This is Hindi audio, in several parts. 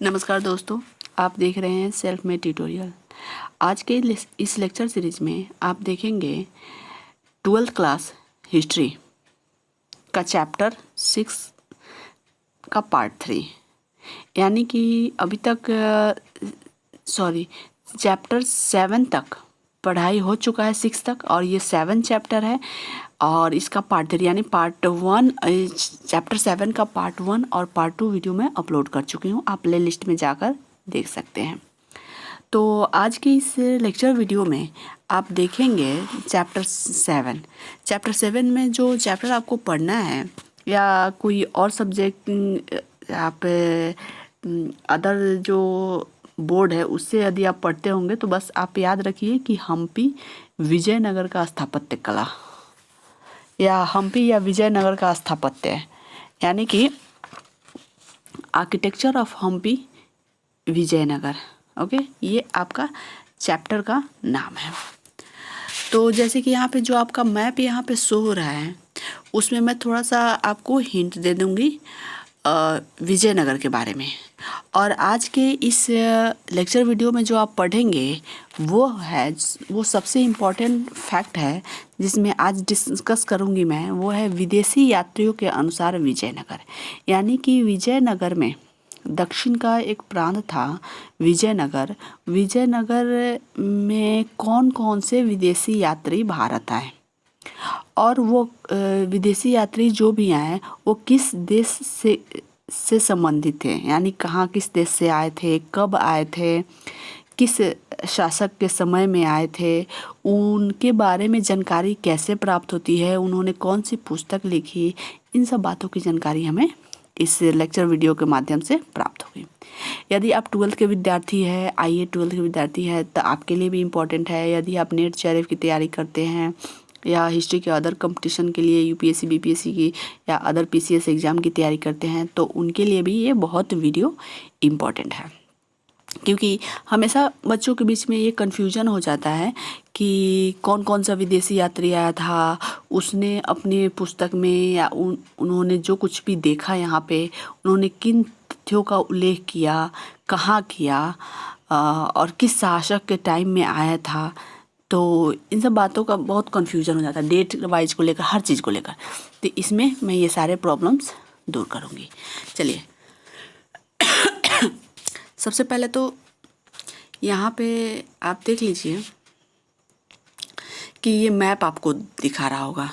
नमस्कार दोस्तों, आप देख रहे हैं सेल्फ मेड ट्यूटोरियल। आज के इस लेक्चर सीरीज में आप देखेंगे 12th क्लास हिस्ट्री का चैप्टर 6 का पार्ट 3, यानी कि अभी तक चैप्टर 7 तक पढ़ाई हो चुका है, 6 तक, और ये 7 चैप्टर है और इसका पार्ट 3 यानी पार्ट 1, चैप्टर 7 का पार्ट 1 और पार्ट 2 वीडियो मैं अपलोड कर चुकी हूँ। आप प्ले लिस्ट में जाकर देख सकते हैं। तो आज के इस लेक्चर वीडियो में आप देखेंगे चैप्टर 7 में जो चैप्टर आपको पढ़ना है या कोई और सब्जेक्ट आप अदर जो बोर्ड है उससे यदि आप पढ़ते होंगे तो बस आप याद रखिए कि हम्पी विजयनगर का स्थापत्य कला या हम्पी या विजयनगर का स्थापत्य, यानी कि architecture of Hampi Vijayanagara. Okay, ये आपका चैप्टर का नाम है। तो जैसे कि यहाँ पे जो आपका मैप यहाँ पे शो हो रहा है उसमें मैं थोड़ा सा आपको हिंट दे दूँगी विजयनगर के बारे में। और आज के इस लेक्चर वीडियो में जो आप पढ़ेंगे वो सबसे इम्पॉर्टेंट फैक्ट है जिसमें आज डिस्कस करूँगी मैं, वो है विदेशी यात्रियों के अनुसार विजयनगर। यानी कि विजयनगर में दक्षिण का एक प्रांत था विजयनगर में कौन कौन से विदेशी यात्री भारत आए और वो विदेशी यात्री जो भी आए वो किस देश से संबंधित थे, यानी कहाँ किस देश से आए थे, कब आए थे, किस शासक के समय में आए थे, उनके बारे में जानकारी कैसे प्राप्त होती है, उन्होंने कौन सी पुस्तक लिखी, इन सब बातों की जानकारी हमें इस लेक्चर वीडियो के माध्यम से प्राप्त होगी। यदि आप 12th के विद्यार्थी हैं, आईए 12th के विद्यार्थी हैं, तो आपके लिए भी इम्पोर्टेंट है। यदि आप नेट जेआरएफ की तैयारी करते हैं या हिस्ट्री के अदर कंपटीशन के लिए यूपीएससी बीपीएससी की या अदर पीसीएस एग्ज़ाम की तैयारी करते हैं तो उनके लिए भी ये बहुत वीडियो इम्पॉर्टेंट है, क्योंकि हमेशा बच्चों के बीच में ये कन्फ्यूजन हो जाता है कि कौन कौन सा विदेशी यात्री आया था, उसने अपनी पुस्तक में या उन्होंने जो कुछ भी देखा यहाँ पे उन्होंने किन तथ्यों का उल्लेख किया, कहाँ किया और किस शासक के टाइम में आया था। तो इन सब बातों का बहुत कन्फ्यूजन हो जाता है, डेट वाइज को लेकर, हर चीज़ को लेकर। तो इसमें मैं ये सारे प्रॉब्लम्स दूर करूँगी। चलिए सबसे पहले तो यहाँ पे आप देख लीजिए कि ये मैप आपको दिखा रहा होगा,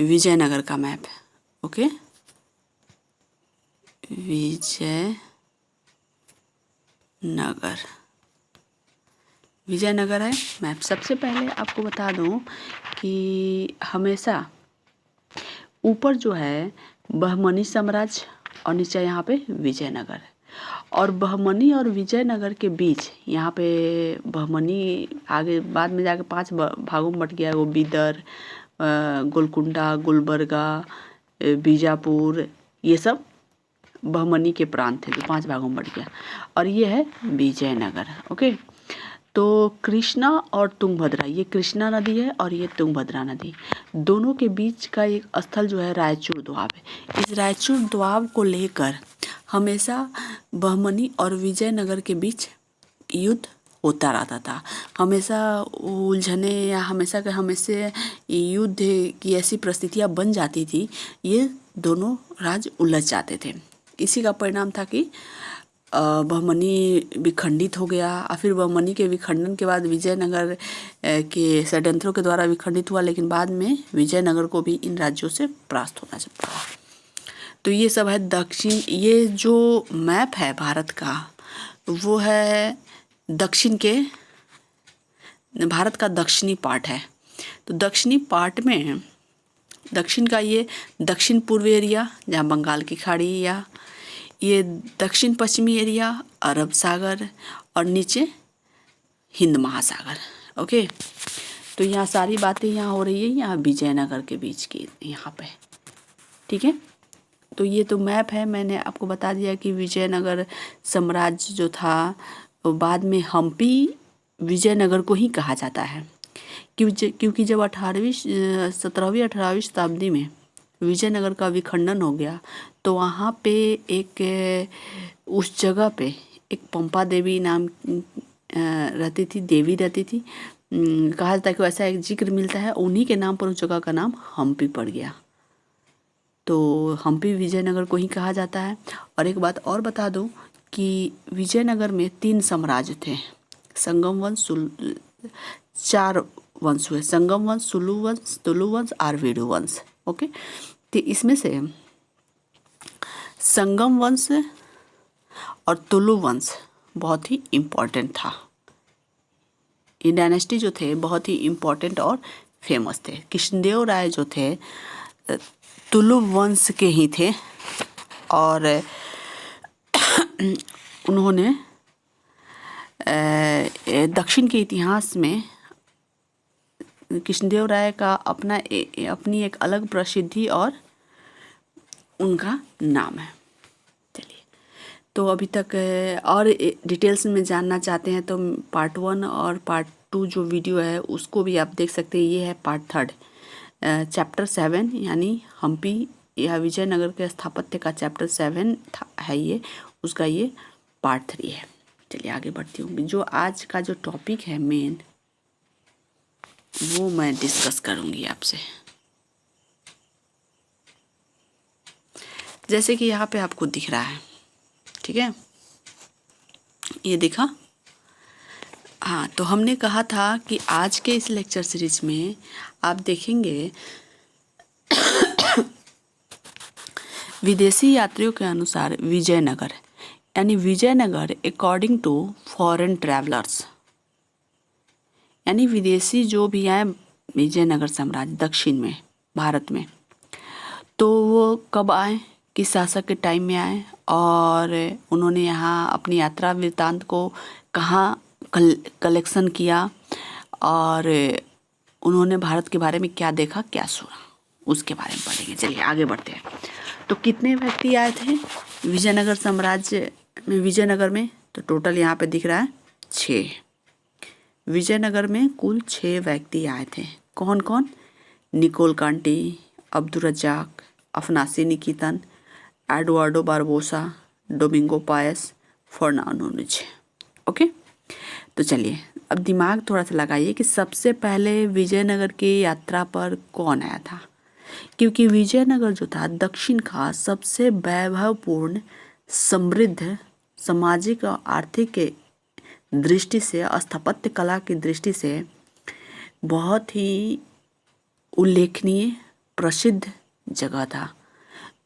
विजयनगर का मैप। ओके, विजयनगर है मैप। सबसे पहले आपको बता दूं कि हमेशा ऊपर जो है बहमनी साम्राज्य और नीचे यहाँ पे विजयनगर, और बहमनी और विजयनगर के बीच यहाँ पे बहमनी आगे बाद में जाके 5 भागों में बट गया। वो बीदर, गोलकुंडा, गुलबर्गा, बीजापुर, ये सब बहमनी के प्रांत थे जो 5 भागों में बट गया, और ये है विजयनगर। ओके, तो कृष्णा और तुंगभद्रा, ये कृष्णा नदी है और ये तुंगभद्रा नदी, दोनों के बीच का एक स्थल जो है रायचूर दोआब है। इस रायचूर दोआब को लेकर हमेशा बहमनी और विजयनगर के बीच युद्ध होता रहता था। हमेशा उलझने या हमेशा युद्ध की ऐसी परिस्थितियाँ बन जाती थी, ये दोनों राज्य उलझ जाते थे। इसी का परिणाम था कि बहमनी विखंडित हो गया, और फिर बहमनी के विखंडन के बाद विजयनगर के षड्यंत्रों के द्वारा विखंडित हुआ, लेकिन बाद में विजयनगर को भी इन राज्यों से परास्त होना पड़ा। तो ये सब है दक्षिण। ये जो मैप है भारत का वो है दक्षिण के, भारत का दक्षिणी पार्ट है। तो दक्षिणी पार्ट में दक्षिण का ये दक्षिण पूर्व एरिया जहाँ बंगाल की खाड़ी, या ये दक्षिण पश्चिमी एरिया अरब सागर, और नीचे हिंद महासागर। ओके, तो यहाँ सारी बातें यहाँ हो रही है यहाँ विजयनगर के बीच की यहाँ पे। ठीक है, तो ये तो मैप है। मैंने आपको बता दिया कि विजयनगर साम्राज्य जो था वो बाद में हम्पी विजयनगर को ही कहा जाता है, क्योंकि जब 17वीं-18वीं शताब्दी में विजयनगर का विखंडन हो गया तो वहाँ पे उस जगह पे एक पंपा देवी नाम रहती थी, देवी रहती थी। कहा जाता है कि ऐसा एक जिक्र मिलता है, उन्हीं के नाम पर उस जगह का नाम हम्पी पड़ गया। तो हम्पी विजयनगर को ही कहा जाता है। और एक बात और बता दूं कि विजयनगर में 3 साम्राज्य थे, संगम वंश, 4 वंश हुए, संगम वंश, तुलु वंश और वीडु वंश। ओके, तो इसमें से संगम वंश और तुलु वंश बहुत ही इम्पोर्टेंट था। ये डायनेस्टी जो थे बहुत ही इम्पोर्टेंट और फेमस थे। कृष्णदेव राय जो थे तुलु वंश के ही थे और उन्होंने दक्षिण के इतिहास में कृष्णदेव राय का अपनी एक अलग प्रसिद्धि और उनका नाम है। चलिए, तो अभी तक और डिटेल्स में जानना चाहते हैं तो पार्ट 1 और पार्ट 2 जो वीडियो है उसको भी आप देख सकते हैं। ये है पार्ट 3, चैप्टर 7 यानी हम्पी या विजयनगर के स्थापत्य का चैप्टर 7 है ये, उसका ये पार्ट 3 है। चलिए आगे बढ़ती हूँ। जो आज का जो टॉपिक है मेन, वो मैं डिस्कस करूँगी आपसे। जैसे कि यहाँ पे आपको दिख रहा है, ठीक है, ये दिखा। हाँ, तो हमने कहा था कि आज के इस लेक्चर सीरीज में आप देखेंगे विदेशी यात्रियों के अनुसार विजयनगर, यानी Vijayanagara according to foreign travellers, यानी विदेशी जो भी आए विजयनगर साम्राज्य दक्षिण में भारत में, तो वो कब आए, किस शासक के टाइम में आए और उन्होंने यहाँ अपनी यात्रा वृत्तांत को कहाँ कलेक्शन किया और उन्होंने भारत के बारे में क्या देखा क्या सुना, उसके बारे में पढ़ेंगे। चलिए आगे बढ़ते हैं। तो कितने व्यक्ति आए थे विजयनगर साम्राज्य में, विजयनगर में? तो टोटल यहाँ पे दिख रहा है 6। विजयनगर में कुल 6 व्यक्ति आए थे। कौन कौन? Nicolo Conti, Abdul Razzaq, Afanasy Nikitin, Eduardo Barbosa, Domingo Paes, Fernando Nunez. Okay, तो चलिए अब दिमाग थोड़ा सा लगाइए कि सबसे पहले विजयनगर की यात्रा पर कौन आया था। क्योंकि विजयनगर जो था दक्षिण का सबसे वैभवपूर्ण, समृद्ध, सामाजिक और आर्थिक के दृष्टि से, स्थापत्य कला की दृष्टि से बहुत ही उल्लेखनीय प्रसिद्ध जगह था।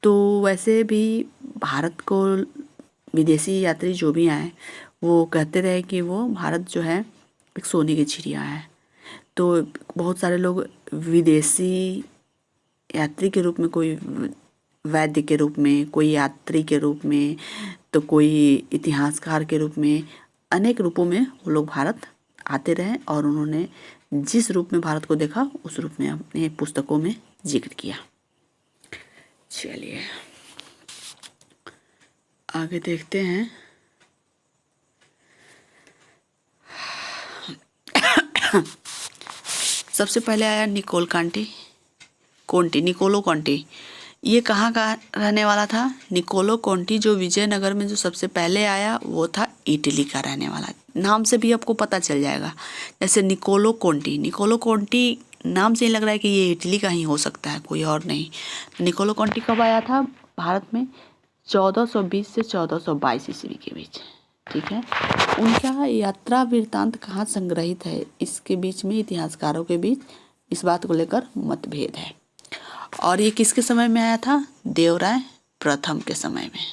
तो वैसे भी भारत को विदेशी यात्री जो भी आए वो कहते रहे कि वो भारत जो है एक सोने की चिड़िया है। तो बहुत सारे लोग विदेशी यात्री के रूप में, कोई वैद्य के रूप में, कोई यात्री के रूप में, तो कोई इतिहासकार के रूप में, अनेक रूपों में वो लोग भारत आते रहे और उन्होंने जिस रूप में भारत को देखा उस रूप में अपने पुस्तकों में जिक्र किया। चलिए आगे देखते हैं। सबसे पहले आया निकोलो कॉन्टी। ये कहाँ का रहने वाला था? निकोलो कॉन्टी जो विजयनगर में जो सबसे पहले आया वो था इटली का रहने वाला। नाम से भी आपको पता चल जाएगा, जैसे निकोलो कॉन्टी नाम से ही लग रहा है कि ये इटली का ही हो सकता है, कोई और नहीं। निकोलो कॉन्टी कब आया था भारत में? 1420 से 1422 ईस्वी के बीच, ठीक है। उनका यात्रा वृत्तांत कहाँ संग्रहित है, इसके बीच में इतिहासकारों के बीच इस बात को लेकर मतभेद है। और ये किसके समय में आया था? देवराय प्रथम के समय में।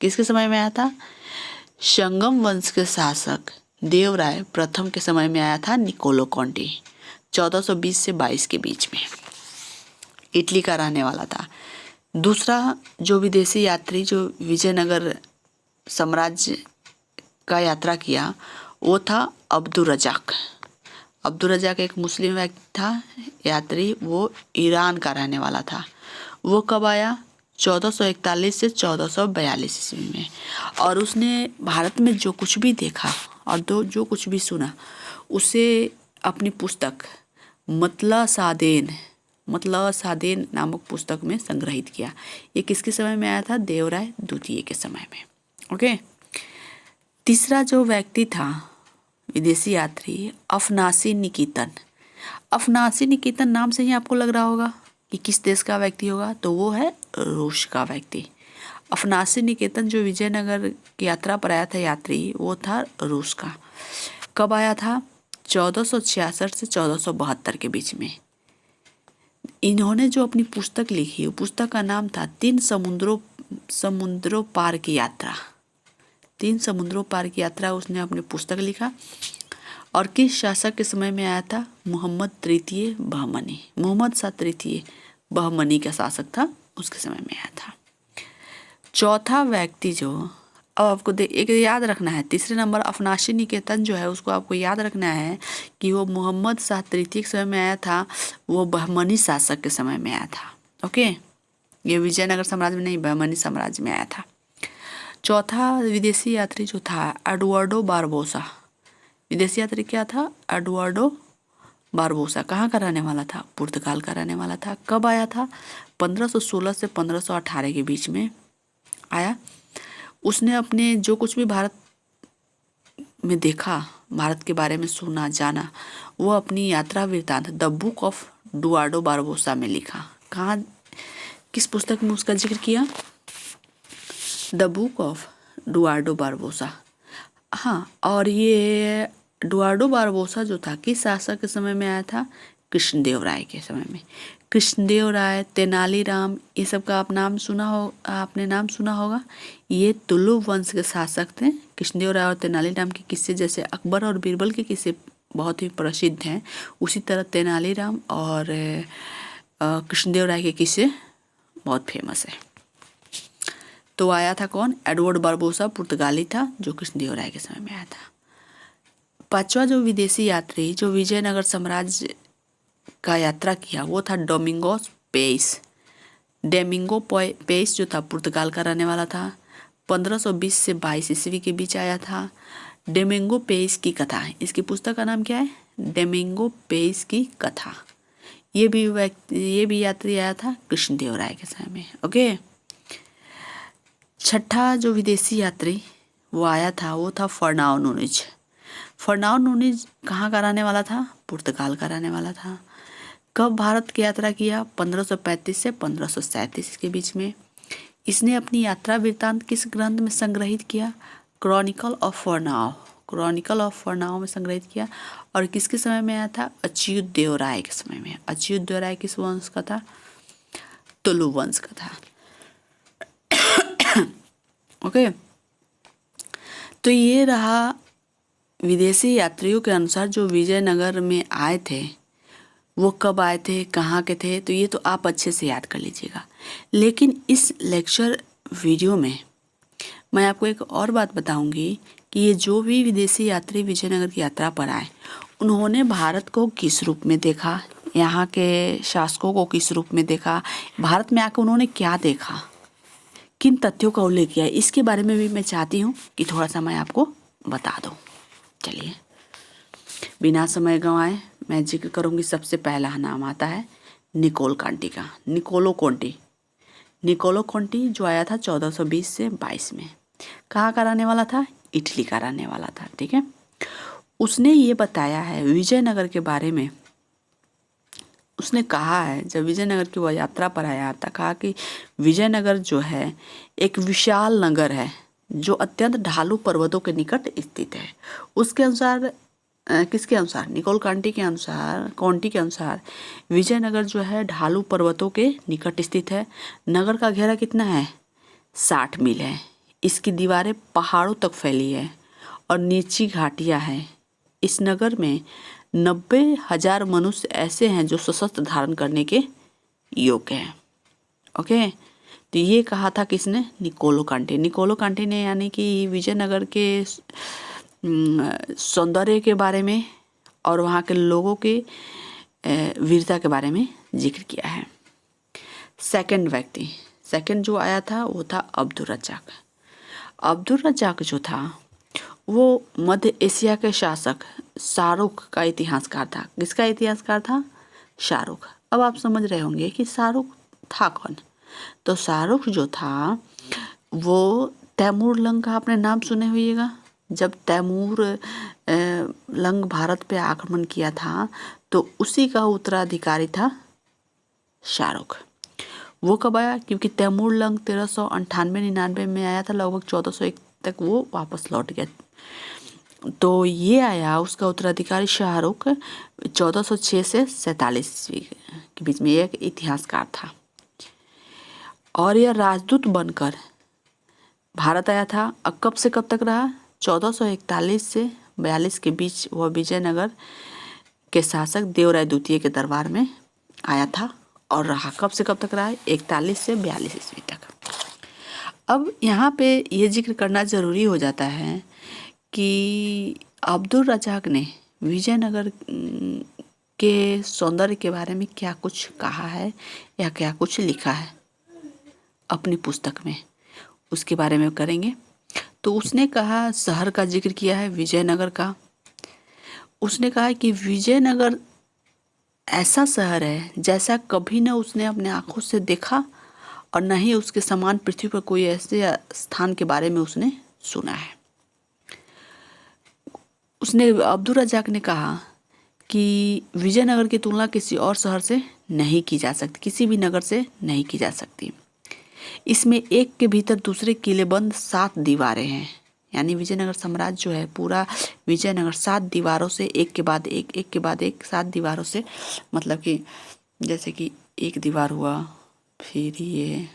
किसके समय में आया था? संगम वंश के शासक देवराय प्रथम के समय में आया था निकोलो कॉन्टी, 1420 से 22 के बीच में। इटली का रहने वाला था। दूसरा जो विदेशी यात्री जो विजयनगर साम्राज्य का यात्रा किया वो था अब्दुल रज्जाक एक मुस्लिम व्यक्ति था यात्री, वो ईरान का रहने वाला था। वो कब आया? 1441 से 1442 ईस्वी में। और उसने भारत में जो कुछ भी देखा और जो कुछ भी सुना उसे अपनी पुस्तक मतला सादेन नामक पुस्तक में संग्रहित किया। ये किसके समय में आया था? देवराय द्वितीय के समय में। ओके, तीसरा जो व्यक्ति था विदेशी यात्री, अफनासी निकेतन। अफनासी निकेतन नाम से ही आपको लग रहा होगा कि किस देश का व्यक्ति होगा, तो वो है रूस का व्यक्ति। अफनासी निकेतन जो विजयनगर की यात्रा पर आया था यात्री, वो था रूस का। कब आया था? 1466 से 1472 के बीच में। इन्होंने जो अपनी पुस्तक लिखी, वो पुस्तक का नाम था 3 समुद्रों पार की यात्रा। 3 समुद्रों पार की यात्रा उसने अपनी पुस्तक लिखा। और किस शासक के समय में आया था? मोहम्मद तृतीय बहमनी। मोहम्मद शाह तृतीय बहमनी का शासक था, उसके समय में आया था। चौथा व्यक्ति जो, अब आपको एक याद रखना है, तीसरे नंबर अफनासी निकेतन जो है उसको आपको याद रखना है कि वो मोहम्मद शाह तृतीय के समय में आया था, वो बहमनी शासक के समय में आया था। ओके, ये विजयनगर साम्राज्य में नहीं, बहमनी साम्राज्य में आया था। चौथा विदेशी यात्री जो था एडवर्डो बारबोसा। विदेशी यात्री क्या था? Eduardo Barbosa. कहाँ का रहने वाला था? पुर्तगाल का रहने वाला था। कब आया था? 1516 से 1518 के बीच में आया। उसने अपने जो कुछ भी भारत में देखा, भारत के बारे में सुना जाना, वो अपनी यात्रा वृत्तांत the book of Duarte Barbosa में लिखा। कहाँ, किस पुस्तक में उसका जिक्र किया? The book of Duarte Barbosa. हाँ, और ये डुआर्डो बारबोसा जो था किस शासक के समय में आया था? कृष्णदेव राय के समय में। कृष्णदेव राय, तेनालीराम, ये सब का आपने नाम सुना होगा। ये तुलु वंश के शासक थे। कृष्णदेव राय और तेनालीराम के किस्से, जैसे अकबर और बीरबल के किस्से बहुत ही प्रसिद्ध हैं, उसी तरह तेनालीराम और कृष्णदेव राय के किस्से बहुत फेमस है। तो आया था कौन? एडवर्ड बारबोसा, पुर्तगाली था जो कृष्णदेव राय के समय में आया था। पांचवा जो विदेशी यात्री जो विजयनगर साम्राज्य का यात्रा किया, वो था डोमिंगो पेइस। डोमिंगो पेइस जो था पुर्तगाल का रहने वाला था। 1520 से 22 ईस्वी के बीच आया था। डोमिंगो पेइस की कथा, इसकी पुस्तक का नाम क्या है? डोमिंगो पेइस की कथा। ये भी यात्री आया था कृष्णदेव राय के समय में। ओके, छठा जो विदेशी यात्री वो आया था, वो था फर्नाओ नूनीज। फर्नाओ नूनीज कहाँ का रहने वाला था? पुर्तगाल का रहने वाला था। कब भारत की यात्रा किया? 1535 से 1537 के बीच में। इसने अपनी यात्रा वृत्तांत किस ग्रंथ में संग्रहित किया? Chronicle of फर्नाओ। क्रॉनिकल ऑफ फर्नाओ में संग्रहित किया। और किसके समय में आया था? अच्युत देव राय के समय में। अच्युत देव राय किस वंश का था? तुलु वंश का था। ओके, तो ये रहा विदेशी यात्रियों के अनुसार जो विजयनगर में आए थे, वो कब आए थे, कहाँ के थे, तो ये तो आप अच्छे से याद कर लीजिएगा। लेकिन इस लेक्चर वीडियो में मैं आपको एक और बात बताऊंगी कि ये जो भी विदेशी यात्री विजयनगर की यात्रा पर आए, उन्होंने भारत को किस रूप में देखा, यहाँ के शासकों को किस रूप में देखा, भारत में आकर उन्होंने क्या देखा, किन तथ्यों का उल्लेख किया, इसके बारे में भी मैं चाहती हूँ कि थोड़ा सा मैं आपको बता दूँ। चलिए, बिना समय गंवाए मैं जिक्र करूँगी। सबसे पहला नाम आता है निकोल कांटी का। निकोलो कॉन्टी जो आया था 1420 से 22 में। कहाँ का रहने वाला था? इटली का रहने वाला था। ठीक है, उसने ये बताया है विजयनगर के बारे में। उसने कहा है, जब विजयनगर की वह यात्रा पर आया था, कहा कि विजयनगर जो है एक विशाल नगर है जो अत्यंत ढालू पर्वतों के निकट स्थित है। उसके अनुसार किसके अनुसार? निकोल कांटी के अनुसार विजयनगर जो है ढालू पर्वतों के निकट स्थित है। नगर का घेरा कितना है? 60 मील है। इसकी दीवारें पहाड़ों तक फैली है और नीची घाटियां हैं। इस नगर में 90,000 मनुष्य ऐसे हैं जो सशस्त्र धारण करने के योग्य हैं। ओके, तो ये कहा था किसने? निकोलो कांटी ने, यानी कि विजयनगर के सौंदर्य के बारे में और वहाँ के लोगों के वीरता के बारे में जिक्र किया है। सेकंड जो आया था वो था अब्दुल रज्जाक। अब्दुल रज्जाक जो था वो मध्य एशिया के शासक शाहरुख का इतिहासकार था। किसका इतिहासकार था? शाहरुख। अब आप समझ रहे होंगे कि शाहरुख था कौन। तो शाहरुख जो था वो तैमूर लंग का आपने नाम सुने होइएगा। जब तैमूर लंग भारत पे आक्रमण किया था तो उसी का उत्तराधिकारी था शाहरुख। वो कब आया? क्योंकि तैमूर लंग 1398-99 में आया था, लगभग 1401 तक वो वापस लौट गया। तो ये आया, उसका उत्तराधिकारी शाहरुख 1406 से 47 ईस्वी के बीच में। एक इतिहासकार था और यह राजदूत बनकर भारत आया था। अब कब से कब तक रहा? 1441 से 42 के बीच वह विजयनगर के शासक देवराय द्वितीय के दरबार में आया था और रहा। कब से कब तक रहा है? 41 से 42 ईस्वी तक। अब यहाँ पे ये जिक्र करना ज़रूरी हो जाता है कि अब्दुल रज़ाक ने विजयनगर के सौंदर्य के बारे में क्या कुछ कहा है या क्या कुछ लिखा है अपनी पुस्तक में, उसके बारे में करेंगे। तो उसने कहा, शहर का जिक्र किया है विजयनगर का। उसने कहा कि विजयनगर ऐसा शहर है जैसा कभी न उसने अपने आँखों से देखा और न ही उसके समान पृथ्वी पर कोई ऐसे स्थान के बारे में उसने सुना है। उसने, अब्दुल रज़ाक ने कहा कि विजयनगर की तुलना किसी और शहर से नहीं की जा सकती, किसी भी नगर से नहीं की जा सकती। इसमें एक के भीतर दूसरे किलेबंद 7 दीवारें हैं। यानी विजयनगर साम्राज्य जो है, पूरा विजयनगर 7 दीवारों से एक के बाद एक, एक के बाद एक, 7 दीवारों से, मतलब कि जैसे कि एक दीवार हुआ, फिर ये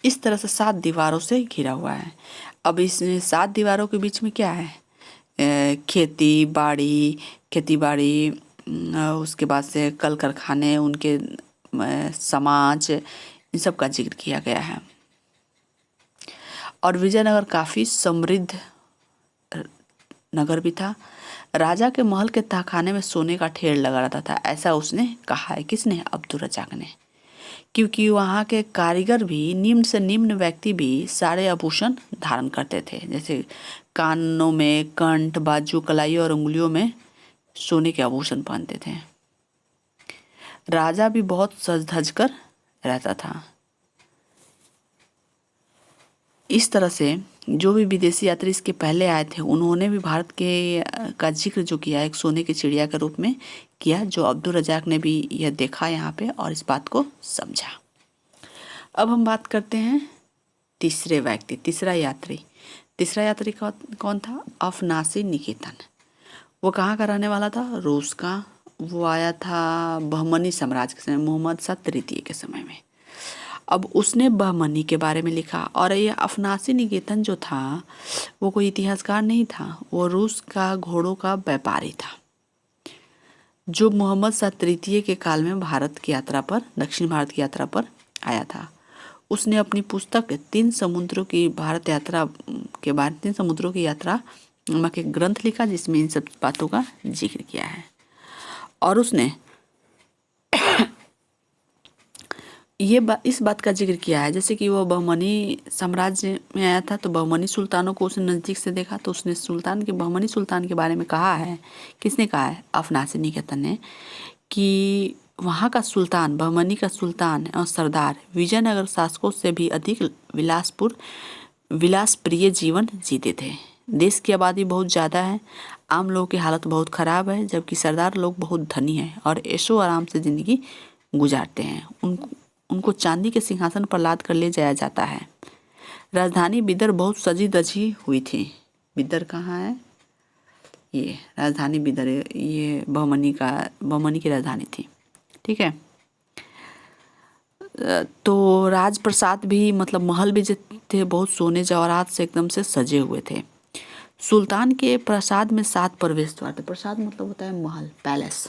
इस तरह से 7 दीवारों से घिरा हुआ है। अब इस 7 दीवारों के बीच में क्या है? खेती बाड़ी, उसके बाद से कल कारखाने, उनके समाज, इन सब का जिक्र किया गया है। और विजयनगर काफ़ी समृद्ध नगर भी था। राजा के महल के तहखाने में सोने का ढेर लगा रहता था, ऐसा उसने कहा है। किसने? अब्दुल रज़ाक ने। क्योंकि वहाँ के कारीगर भी, निम्न से निम्न व्यक्ति भी सारे आभूषण धारण करते थे, जैसे कानों में कंठ, बाजू, कलाई और उंगलियों में सोने के आभूषण पहनते थे। राजा भी बहुत सज धज कर रहता था। इस तरह से जो भी विदेशी यात्री इसके पहले आए थे, उन्होंने भी भारत के का जिक्र जो किया, एक सोने की चिड़िया के रूप में किया, जो अब्दुल रज़ाक ने भी यह देखा यहाँ पे और इस बात को समझा। अब हम बात करते हैं तीसरे व्यक्ति, तीसरा यात्री कौन था? अफनासी निकेतन। वो कहाँ का रहने वाला था? रूस का। वो आया था बहमनी साम्राज्य के समय, मोहम्मद शाह तृतीय के समय में। अब उसने बहमनी के बारे में लिखा। और ये अफनासी निकेतन जो था वो कोई इतिहासकार नहीं था, वो रूस का घोड़ों का व्यापारी था, जो मोहम्मद शाह तृतीय के काल में भारत की यात्रा पर, दक्षिण भारत की यात्रा पर आया था। उसने अपनी पुस्तक 3 समुद्रों की भारत यात्रा के बारे, 3 समुद्रों की यात्रा नामक एक ग्रंथ लिखा, जिसमें इन सब बातों का जिक्र किया है। और उसने इस बात का जिक्र किया है, जैसे कि वो बहमनी साम्राज्य में आया था तो बहमनी सुल्तानों को उसने नज़दीक से देखा, तो उसने बहमनी सुल्तान के बारे में कहा है। किसने कहा है? अफनासी निकेतन ने, कि वहाँ का सुल्तान, बहमनी का सुल्तान और सरदार विजयनगर शासकों से भी अधिक विलासप्रिय जीवन जीते थे। देश की आबादी बहुत ज़्यादा है, आम लोगों की हालत बहुत ख़राब है, जबकि सरदार लोग बहुत धनी हैं और ऐशो आराम से ज़िंदगी गुजारते हैं। उनको चांदी के सिंहासन पर लाद कर ले जाया जाता है। राजधानी बिदर बहुत सजी धजी हुई थी। बिदर कहाँ है? ये राजधानी बिदर, ये बहमनी की राजधानी थी। ठीक है। तो राजप्रसाद भी, मतलब महल भी जो थे, बहुत सोने जवाहरात से एकदम से सजे हुए थे। सुल्तान के प्रसाद में 7 प्रवेश द्वार थे। प्रसाद मतलब होता है महल, पैलेस,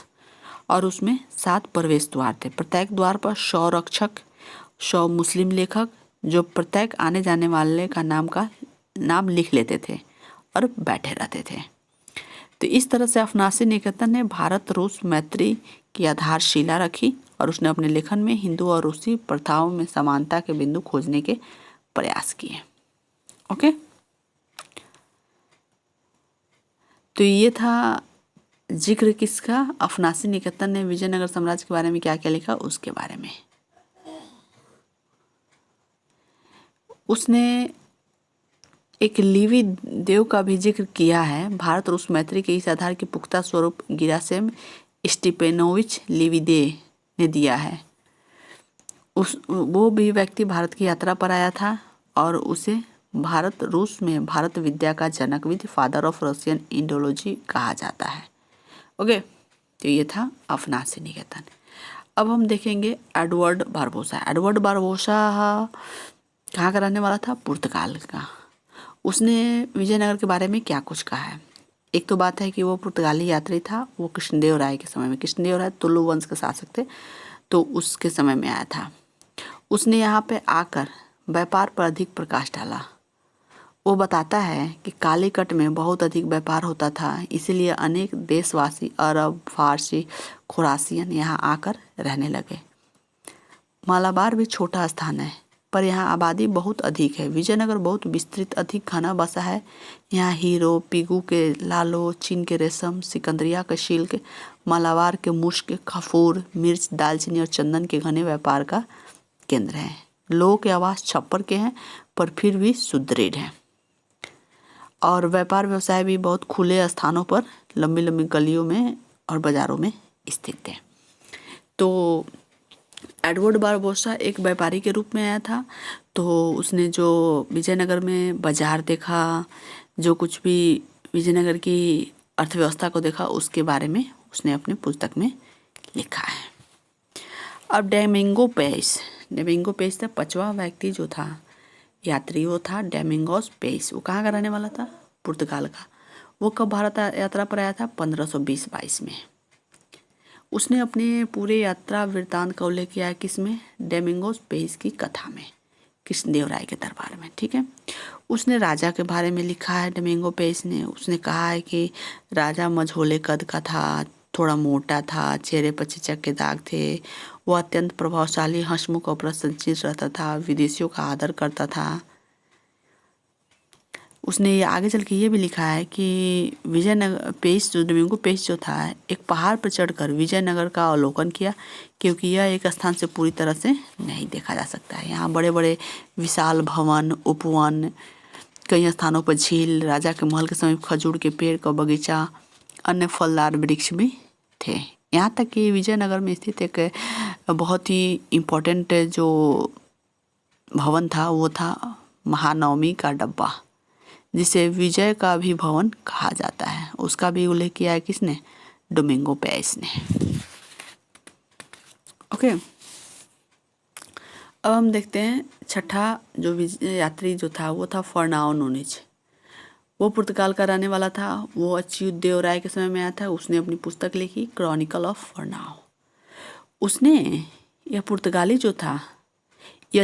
और उसमें 7 प्रवेश द्वार थे। प्रत्येक द्वार पर 100 रक्षक, 100 मुस्लिम लेखक, जो प्रत्येक आने जाने वाले का नाम लिख लेते थे और बैठे रहते थे। तो इस तरह से अफनासी निकेतन ने भारत रूस मैत्री की आधारशिला रखी और उसने अपने लेखन में हिंदू और रूसी प्रथाओं में समानता के बिंदु खोजने के प्रयास किए। ओके, तो ये था जिक्र किसका? अफनासी निकेतन ने विजयनगर साम्राज्य के बारे में क्या क्या लिखा, उसके बारे में। उसने एक लिवी देव का भी जिक्र किया है। भारत रूस मैत्री के इस आधार के पुख्ता स्वरूप गिरासेम स्टीपेनोविच लिविदे ने दिया है। वो भी व्यक्ति भारत की यात्रा पर आया था और उसे भारत रूस में भारत विद्या का जनक with father of Russian Indology कहा जाता है। ओके, तो ये था अफनासी निकेतन। अब हम देखेंगे एडवर्ड बारबोसा। एडवर्ड बारबोसा कहाँ का रहने वाला था? पुर्तगाल का। उसने विजयनगर के बारे में क्या कुछ कहा है? एक तो बात है कि वो पुर्तगाली यात्री था। वो कृष्णदेव राय के समय में, कृष्णदेव राय तुलु वंश के शासक थे, तो उसके समय में आया था। उसने यहाँ पे आकर व्यापार पर अधिक प्रकाश डाला। वो बताता है कि कालीकट में बहुत अधिक व्यापार होता था, इसीलिए अनेक देशवासी अरब, फारसी, खुरासियन यहाँ आकर रहने लगे। मालाबार भी छोटा स्थान है, पर यहाँ आबादी बहुत अधिक है। विजयनगर बहुत विस्तृत, अधिक घना बसा है। यहाँ हीरो, पीगू के लालो, चीन के रेशम, सिकंदरिया के सिल्क, मालाबार के मुश्क, खफूर, मिर्च, दालचीनी और चंदन के घने व्यापार का केंद्र है। लोगों के आवास छप्पर के हैं, पर फिर भी सुदृढ़ हैं और व्यापार व्यवसाय भी बहुत खुले स्थानों पर, लंबी लंबी गलियों में और बाजारों में स्थित है। तो एडवर्ड बारबोसा एक व्यापारी के रूप में आया था। तो उसने जो विजयनगर में बाजार देखा, जो कुछ भी विजयनगर की अर्थव्यवस्था को देखा, उसके बारे में उसने अपने पुस्तक में लिखा है। अब डोमिंगो पेस था 5वां व्यक्ति जो था, यात्री वो था डोमिंगोस पेस। वो कहाँ का रहने वाला था? पुर्तगाल का। वो कब भारत यात्रा पर आया था? 1520-22 में। उसने अपने पूरे यात्रा वृत्तांत का उल्लेख किया है किसमें? डोमिंगोस पेस की कथा में, कृष्णदेव राय के दरबार में। ठीक है। उसने राजा के बारे में लिखा है डोमिंगो पेस ने। उसने कहा है कि राजा मझोले कद का था, थोड़ा मोटा था, चेहरे पर चिचक के दाग थे। वो अत्यंत प्रभावशाली, हंसमुख और प्रसन्नचित्त रहता था, विदेशियों का आदर करता था। उसने ये आगे चल के ये भी लिखा है कि विजयनगर पेश जो डोमिंगो पेश जो था, एक पहाड़ पर चढ़कर विजयनगर का अवलोकन किया, क्योंकि यह एक स्थान से पूरी तरह से नहीं देखा जा सकता है। यहाँ बड़े बड़े विशाल भवन, उपवन, कई स्थानों पर झील, राजा के महल के समीप खजूर के पेड़ का बगीचा, अन्य फलदार वृक्ष भी थे। यहाँ तक कि विजयनगर में स्थित एक बहुत ही इम्पोर्टेंट जो भवन था वो था महानवमी का डब्बा, जिसे विजय का भी भवन कहा जाता है। उसका भी उल्लेख किया है किसने? डोमिंगो पेस ने। ओके, अब हम देखते हैं छठा जो यात्री जो था वो था फर्नाओ नूनीज। वो पुर्तगाल का रहने वाला था। वो अच्युतदेव राय के समय में आया था। उसने अपनी पुस्तक लिखी क्रॉनिकल ऑफ फर्नाओ। उसने यह पुर्तगाली जो था, यह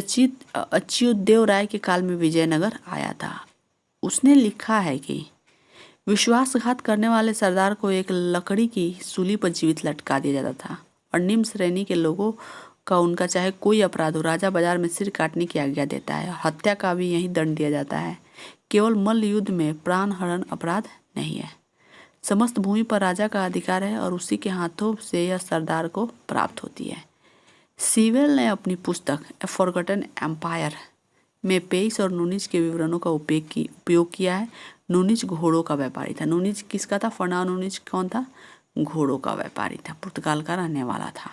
अच्युतदेव राय के काल में विजयनगर आया था। उसने लिखा है कि विश्वासघात करने वाले सरदार को एक लकड़ी की सूली पर जीवित लटका दिया जाता था और निम्न श्रेणी के लोगों का उनका चाहे कोई अपराध हो, राजा बाजार में सिर काटने की आज्ञा देता है। हत्या का भी यही दंड दिया जाता है। केवल मल्ल युद्ध में प्राण हरण अपराध नहीं है। समस्त भूमि पर राजा का अधिकार है और उसी के हाथों से यह सरदार को प्राप्त होती है। सीवेल ने अपनी पुस्तक ए फॉरगॉटन एम्पायर में पेस और नूनीज के विवरणों का उपयोग किया है। नूनीज घोड़ों का व्यापारी था। नूनीज किसका था? फर्नाओ नूनीज कौन था? घोड़ों का व्यापारी था, पुर्तगाल का रहने वाला था।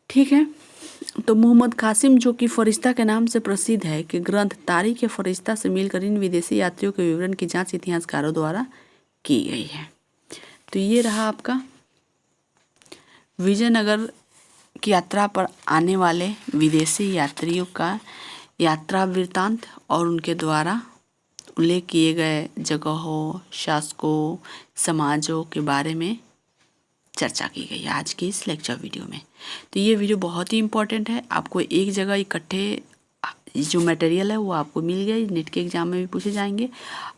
ठीक है। तो मोहम्मद कासिम, जो कि फरिश्ता के नाम से प्रसिद्ध है, कि ग्रंथ तारीख ए फरिश्ता से मिलकर इन विदेशी यात्रियों के विवरण की जांच इतिहासकारों द्वारा की गई है। तो ये रहा आपका विजयनगर की यात्रा पर आने वाले विदेशी यात्रियों का यात्रा वृत्तांत और उनके द्वारा उल्लेख किए गए जगहों, शासकों, समाजों के बारे में चर्चा की गई आज की इस लेक्चर वीडियो में। तो ये वीडियो बहुत ही इम्पोर्टेंट है। आपको एक जगह इकट्ठे जो मटेरियल है वो आपको मिल गया। नेट के एग्जाम में भी पूछे जाएंगे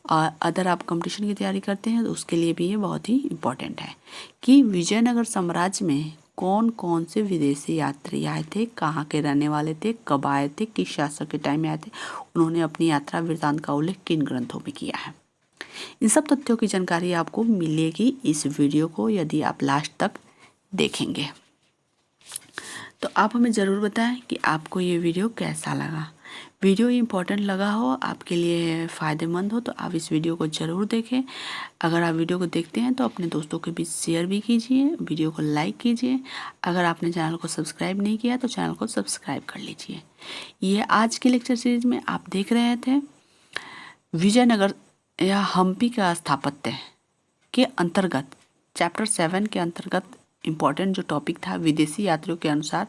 और अदर आप कंपटीशन की तैयारी करते हैं तो उसके लिए भी ये बहुत ही इम्पोर्टेंट है कि विजयनगर साम्राज्य में कौन कौन से विदेशी यात्री आए थे, कहाँ के रहने वाले थे, कब आए थे, किस शासक के टाइम में आए थे, उन्होंने अपनी यात्रा वृत्तांत का उल्लेख किन ग्रंथों में किया है। इन सब तथ्यों की जानकारी आपको मिलेगी इस वीडियो को यदि आप लास्ट तक देखेंगे। तो आप हमें ज़रूर बताएं कि आपको ये वीडियो कैसा लगा। वीडियो इम्पोर्टेंट लगा हो, आपके लिए फ़ायदेमंद हो, तो आप इस वीडियो को ज़रूर देखें। अगर आप वीडियो को देखते हैं तो अपने दोस्तों के बीच शेयर भी कीजिए, वीडियो को लाइक कीजिए। अगर आपने चैनल को सब्सक्राइब नहीं किया तो चैनल को सब्सक्राइब कर लीजिए। ये आज की लेक्चर सीरीज में आप देख रहे थे विजयनगर या हम्पी का स्थापत्य के अंतर्गत चैप्टर 7 के अंतर्गत इम्पॉर्टेंट जो टॉपिक था, विदेशी यात्रियों के अनुसार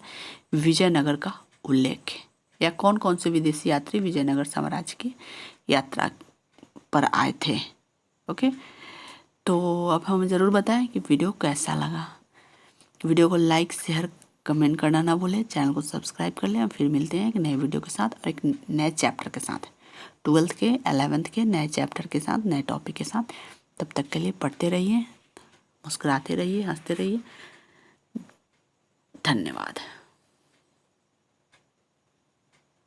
विजयनगर का उल्लेख, या कौन कौन से विदेशी यात्री विजयनगर साम्राज्य की यात्रा पर आए थे। ओके, तो अब हमें ज़रूर बताएं कि वीडियो कैसा लगा। वीडियो को लाइक शेयर कमेंट करना ना भूलें, चैनल को सब्सक्राइब कर लें। फिर मिलते हैं एक नए वीडियो के साथ और एक नए चैप्टर के साथ, 12th के 11th के नए चैप्टर के साथ, नए टॉपिक के साथ। तब तक के लिए पढ़ते रहिए, मुस्कुराते रहिए, हंसते रहिए। धन्यवाद।